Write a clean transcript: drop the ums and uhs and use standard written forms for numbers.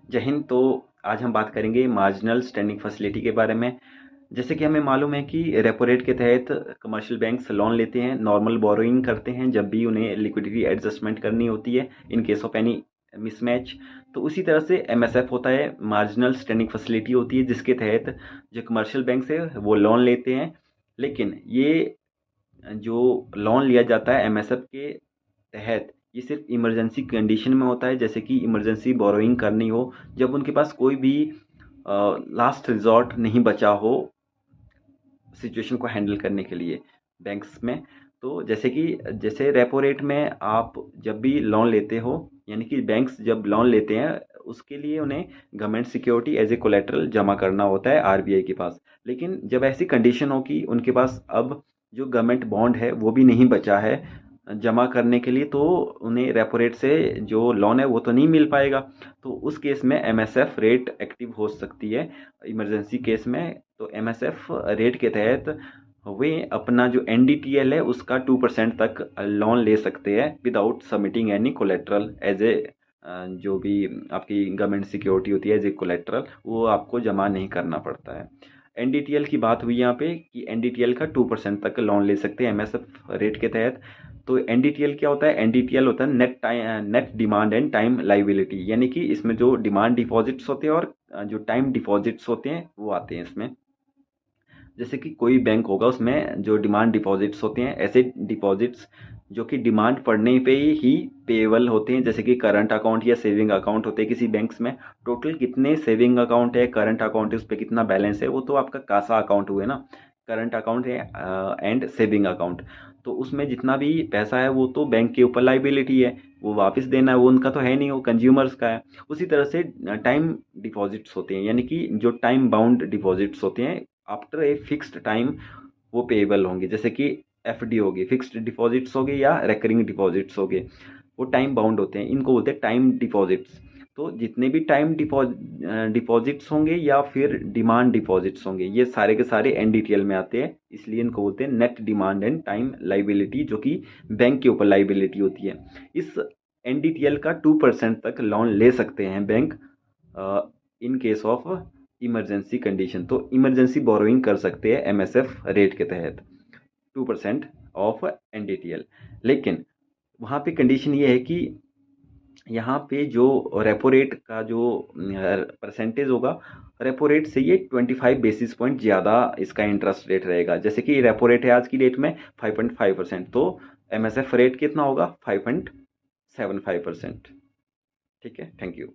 जय हिंद। तो आज हम बात करेंगे मार्जिनल स्टैंडिंग फैसिलिटी के बारे में। जैसे कि हमें मालूम है कि रेपो रेट के तहत कमर्शियल बैंक्स लोन लेते हैं, नॉर्मल बोरोइंग करते हैं जब भी उन्हें लिक्विडिटी एडजस्टमेंट करनी होती है in case of any mismatch. तो उसी तरह से एमएसएफ होता है, मार्जिनल स्टैंडिंग फैसिलिटी होती है, जिसके तहत जो कमर्शियल बैंक है वो लोन लेते हैं। लेकिन ये जो लोन लिया जाता है एमएसएफ के तहत, ये सिर्फ इमरजेंसी कंडीशन में होता है, जैसे कि इमरजेंसी बोरोइंग करनी हो, जब उनके पास कोई भी लास्ट रिजॉर्ट नहीं बचा हो सिचुएशन को हैंडल करने के लिए बैंक्स में। तो जैसे रेपो रेट में आप जब भी लोन लेते हो, यानी कि बैंक्स जब लोन लेते हैं उसके लिए उन्हें government security as a collateral जमा करना होता है आरबीआई के पास। लेकिन जब ऐसी कंडीशन हो कि उनके पास अब जो गवर्नमेंट बॉन्ड है वो भी नहीं बचा है जमा करने के लिए, तो उन्हें रेपो रेट से जो लोन है वो तो नहीं मिल पाएगा। तो उस केस में एमएसएफ रेट एक्टिव हो सकती है इमरजेंसी केस में। तो एमएसएफ रेट के तहत वे अपना जो एनडीटीएल है उसका 2% तक लोन ले सकते हैं without submitting any collateral as a, जो भी आपकी गवर्नमेंट सिक्योरिटी होती है एज ए कोलेट्रल, वो आपको जमा नहीं करना पड़ता है। एनडीटीएल की बात हुई यहाँ पे कि एनडीटीएल का 2% तक लोन ले सकते हैं एमएसएफ रेट के तहत। तो एनडीटीएल क्या होता है? एनडीटीएल होता है net demand and time liability, यानी कि इसमें जो डिमांड डिपॉजिट्स होते हैं और जो टाइम डिपॉजिट्स होते हैं वो आते हैं इसमें। जैसे कि कोई बैंक होगा उसमें जो डिमांड डिपॉजिट्स होते हैं, ऐसे डिपॉजिट्स जो कि डिमांड पड़ने पे ही पेएबल होते हैं, जैसे कि करंट अकाउंट या सेविंग अकाउंट होते हैं किसी बैंक्स में। टोटल कितने सेविंग अकाउंट है, करंट अकाउंट है, उस पर कितना बैलेंस है, वो तो आपका कासा अकाउंट हुए ना। करंट अकाउंट है एंड सेविंग अकाउंट। तो उसमें जितना भी पैसा है वो तो बैंक के ऊपर लाइबिलिटी है, वो वापस देना है, वो उनका तो है नहीं, वो कंज्यूमर्स का है। उसी तरह से टाइम डिपॉजिट्स होते हैं, यानी कि जो टाइम बाउंड डिपॉजिट्स होते हैं आफ्टर ए फिक्स्ड टाइम वो पेएबल होंगे, जैसे कि एफडी होगी, फिक्स्ड डिपॉजिट्स होगे या रेकरिंग डिपॉजिट्स होगे, वो टाइम बाउंड होते हैं, इनको बोलते हैं टाइम डिपॉजिट्स। तो जितने भी टाइम डिपॉजिट्स होंगे या फिर डिमांड डिपॉजिट्स होंगे, ये सारे के सारे एनडीटीएल में आते हैं, इसलिए इनको बोलते हैं net demand and time liability, जो कि बैंक के ऊपर लाइबिलिटी होती है। इस एनडीटीएल का 2% तक लोन ले सकते हैं bank in case of emergency condition. तो इमरजेंसी बोरोइंग कर सकते हैं एमएसएफ रेट के तहत 2% ऑफ एनडीटीएल। लेकिन वहाँ पे कंडीशन ये है कि यहाँ पे जो रेपो रेट का जो परसेंटेज होगा, रेपो रेट से ये 25 बेसिस पॉइंट ज़्यादा इसका इंटरेस्ट रेट रहेगा। जैसे कि रेपो रेट है आज की डेट में 5.5%, तो एमएसएफ रेट कितना होगा? 5.75%। ठीक है, थैंक यू।